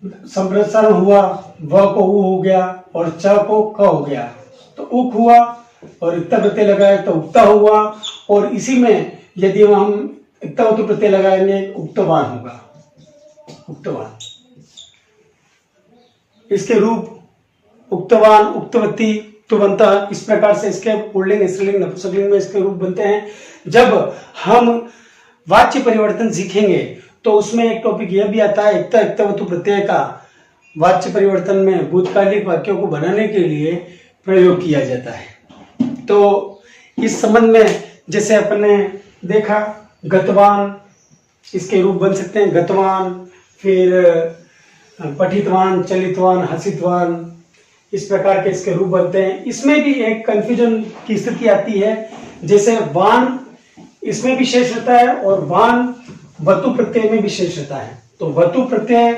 संप्रसारण हुआ, व को उ हो गया और च को क हो गया, तो उक हुआ, और इक्ता प्रत्यय लगाए तो उक्ता हुआ। और इसी में यदि हम इक्तावतु प्रत्यय लगाएंगे उक्तवान होगा, उक्तवान। इसके रूप उक्तवान, उक्तवती, उक्तवन्तः, इस प्रकार से इसके पुल्लिंग, स्त्रीलिंग, नपुंसकलिंग में इसके रूप बनते हैं। जब हम वाच्य परिवर्तन सीखेंगे तो उसमें एक टॉपिक यह भी आता है, इक्ता, इक्तवतु प्रत्यय का वाच्य परिवर्तन में भूतकालिक वाक्यों को बनाने के लिए प्रयोग किया जाता है। तो इस संबंध में जैसे अपन ने देखा, गतवान, इसके रूप बन सकते हैं गतवान, फिर पठितवान, चलितवान, हसितवान, इस प्रकार के इसके रूप बनते हैं। इसमें भी एक कंफ्यूजन की स्थिति आती है, जैसे वान इसमें भी शेष रहता है और वान वतु प्रत्यय में भी शेष रहता है। तो वतु प्रत्यय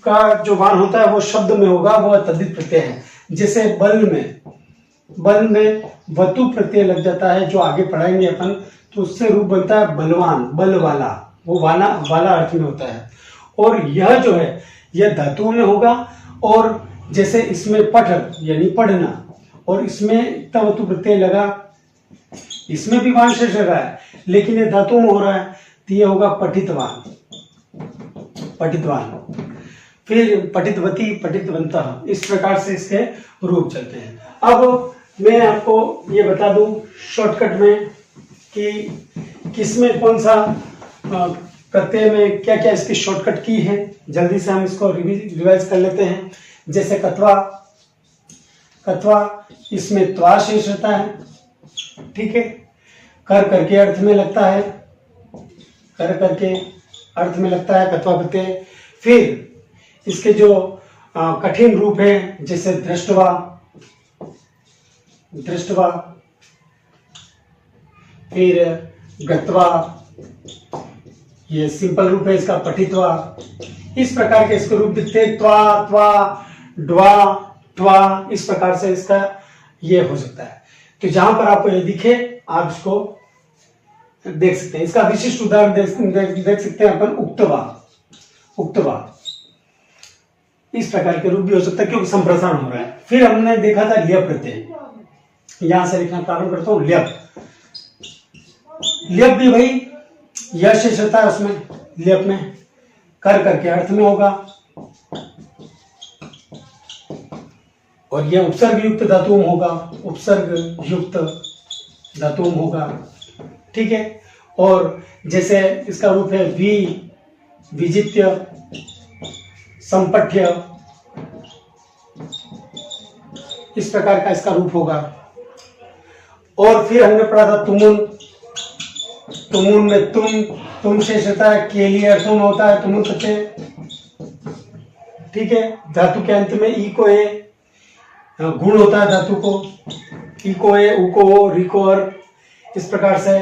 का जो वान होता है वो शब्द में होगा, वो तद्धित प्रत्यय है। जैसे बल में वतु प्रत्यय लग जाता है, जो आगे पढ़ाएंगे अपन, तो उससे रूप बनता है बलवान, बल वाला, वो वाला अर्थ में होता है। और यह जो है यह धातु में होगा, और जैसे इसमें पठ यानी पढ़ना, और इसमें तवतु प्रत्यय लगा, इसमें भी वान शेष रहा है, लेकिन ये धातु में हो रहा है, तो ये होगा पठितवान, पठितवान, फिर पठितवती, पठितवन्तः, इस प्रकार से इसके रूप चलते हैं। अब मैं आपको ये बता दूं शॉर्टकट में कि किसमें कौन सा प्रत्यय में क्या क्या इसकी शॉर्टकट की है। जल्दी से हम इसको रिवाइज कर लेते हैं। जैसे कत्वा, इसमें त्वा शेष रहता है, ठीक है, कर करके अर्थ में लगता है, कर करके अर्थ में लगता है कत्वा प्रत्यय। फिर इसके जो कठिन रूप है, जैसे दृष्टवा, फिर गत्वा, ये सिंपल रूप है इसका पठित्वा। इस प्रकार के इसके रूप दिखते, त्वा, त्वा, ड्वा, त्वा, इस प्रकार से इसका ये हो सकता है। तो जहां पर आपको ये दिखे आप इसको देख सकते हैं। इसका विशिष्ट उदाहरण देख सकते हैं अपन, उक्तवा, इस प्रकार के रूप भी हो सकता है क्योंकि संप्रसारण हो रहा है। फिर हमने देखा था ल्यप प्रत्यय, यहां से लिखना प्रारंभ करता हूं। ल्यप भी भाई यह शेष रहता है उसमें, ल्यप में कर करके अर्थ में होगा, और यह उपसर्ग युक्त धातु में होगा, उपसर्ग युक्त धातु में होगा, ठीक है। और जैसे इसका रूप है विजित्य, संपठ्य, इस प्रकार का इसका रूप होगा। और फिर हमने पढ़ा था तुमुन में तुम शेष रहता है, के लिए अर्थों में होता है तुमुन प्रत्यय, ठीक है। धातु के अंत में ई को ए गुण होता है धातु को, ई को ए, उ को ओ, री को अर, इस प्रकार से।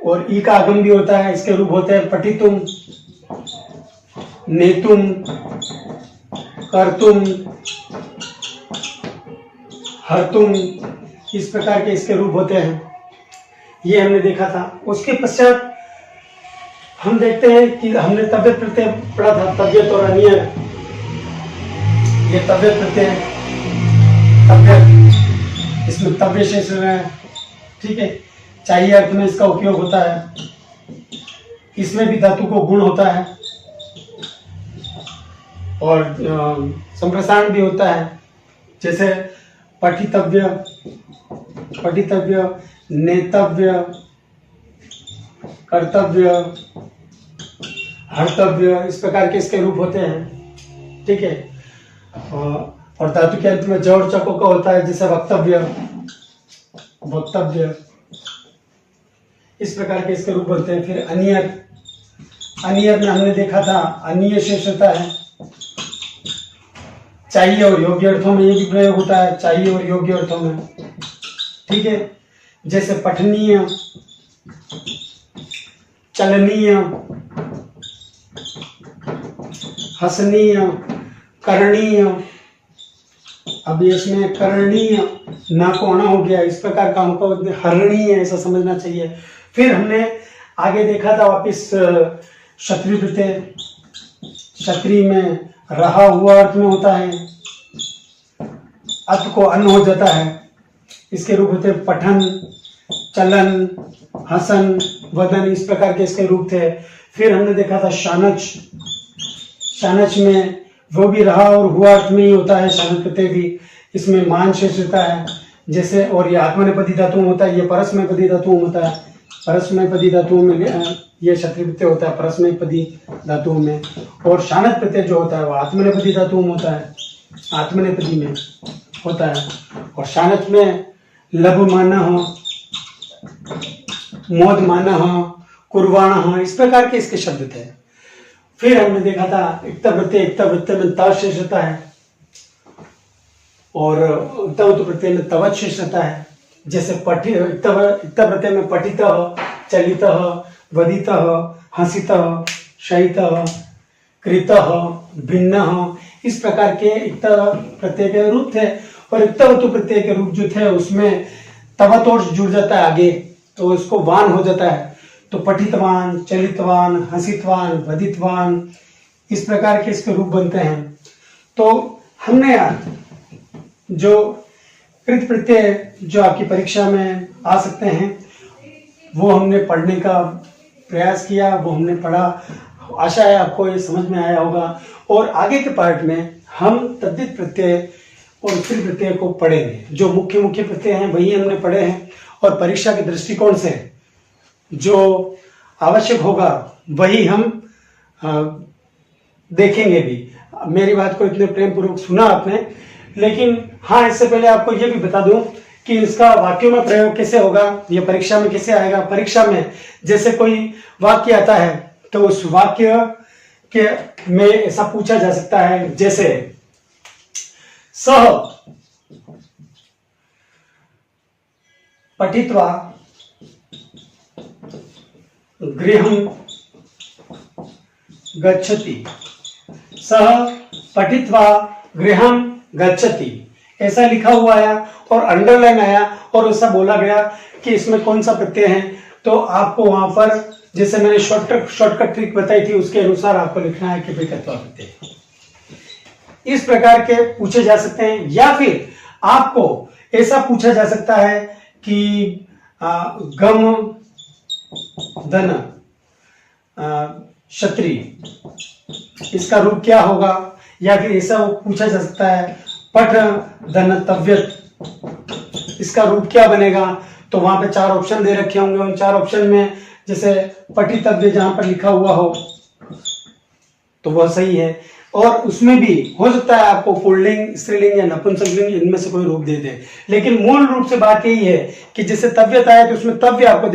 और ई का आगम भी होता है, इसके रूप होते हैं पठितुम, नेतुम, कर्तुम, हरतुम, इस प्रकार के इसके रूप होते हैं। ये हमने देखा था। उसके पश्चात हम देखते हैं कि हमने तव्यत प्रत्यय पढ़ा था, तव्यत और अनियर। ये तव्यत प्रत्यय, तव्यत, इसमें तव्य शेष है, ठीक है, चाहिए अर्थ में इसका उपयोग होता है। इसमें भी धातु को गुण होता है और संप्रसारण भी होता है। जैसे पठितव्य, नेतव्य, कर्तव्य, हर्तव्य, इस प्रकार के इसके रूप होते हैं, ठीक है। और धातु के अंत में ज और चको का होता है, जैसे वक्तव्य, इस प्रकार के इसके रूप बनते हैं। फिर अनियर में हमने देखा था अनिय शेष होता है, चाहिए और योग्य अर्थों में ये भी प्रयोग होता है, चाहिए और योग्य अर्थों में, ठीक है। जैसे पठनीय, चलनीय, हसनीय, करणीय। अब इसमें करणीय ना को आना हो गया, इस प्रकार का हमको हरणीय ऐसा समझना चाहिए। फिर हमने आगे देखा था वापिस क्षत्रिय प्रत्यय, क्षत्रिय में रहा हुआ अर्थ में होता है, अत को अन्न हो जाता है, इसके रूप होते हैं पठन, चलन, हसन, वदन, इस प्रकार के इसके रूप थे। फिर हमने देखा था शानच, शानच में वो भी रहा और हुआ अर्थ में ही होता है। शानत प्रत्यय भी, इसमें मान शेष रहता है जैसे, और ये आत्मनेपदी धातु में होता है, ये परस्मैपदी धातु में होता है। परस्मैपदी धातुओं में ये क्षत्रिय प्रत्यय होता है परस्मैपदी धातुओं में, और शानत प्रत्यय जो होता है वो आत्मनेपदी धातुओं में होता है, आत्मनेपदी में होता है। और शानत में लभ माना हो, मोद माना हो, कुर्वाणा हो, इस प्रकार के इसके शब्द थे। फिर हमने देखा था इक्ता प्रत्यय में त शेष रहता है, और इक्तावतु प्रत्यय में तवच शेष रहता है। जैसे इक्ता प्रत्यय में पठित, चलित, वदित, हसित, शयित, कृत, भिन्न, इस प्रकार के इक्ता प्रत्यय के रूप थे। और इक्तावतु प्रत्यय के रूप जो थे उसमें तवतोष जुड़ जाता है आगे, तो इसको वान हो जाता है। तो पठितवान, चलितवान, हसितवान, वदितवान, इस प्रकार के इसके रूप बनते हैं। तो हमने यार जो कृत प्रत्यय जो आपकी परीक्षा में आ सकते हैं वो हमने पढ़ने का प्रयास किया, वो हमने पढ़ा। आशा है आपको ये समझ में आया होगा। और आगे के पार्ट में हम तद्धित प्रत्यय और स्त्री प्रत्यय को पढ़ेंगे। जो मुख्य प्रत्यय हैं वही हमने पढ़े हैं, और परीक्षा के दृष्टिकोण से जो आवश्यक होगा वही हम देखेंगे भी। मेरी बात को इतने प्रेम पूर्वक सुना आपने, लेकिन हाँ, इससे पहले आपको ये भी बता दूं कि इसका वाक्यों में प्रयोग कैसे होगा, ये परीक्षा में कैसे आएगा। परीक्षा में जैसे कोई वाक्य आता है तो उस वाक्य के में ऐसा पूछा जा सकता है, जैसे सह पठित्वा गृहं गच्छति, सह पठित्वा गृहं गच्छति, ऐसा लिखा हुआ आया और अंडरलाइन आया और ऐसा बोला गया कि इसमें कौन सा प्रत्यय है। तो आपको वहां पर, जैसे मैंने शॉर्टकट ट्रिक बताई थी, उसके अनुसार आपको लिखना है कि विकल्प प्रत्यय। इस प्रकार के पूछे जा सकते हैं। या फिर आपको ऐसा पूछा जा सकता है कि गम धन क्षत्रि, इसका रूप क्या होगा। या फिर ऐसा पूछा जा सकता है पठ धन तव्यत, इसका रूप क्या बनेगा। तो वहां पे 4 ऑप्शन दे रखे होंगे, उन 4 ऑप्शन में जैसे पठितव्य जहां पर लिखा हुआ हो तो वह सही है। और उसमें भी हो सकता है आपको पुल्लिंग, स्त्रीलिंग या नपुंसकलिंग, इनमें से कोई रूप दे दे। लेकिन मूल रूप से बात यही है कि जैसे तव्यत आया तो उसमें तव्य आपको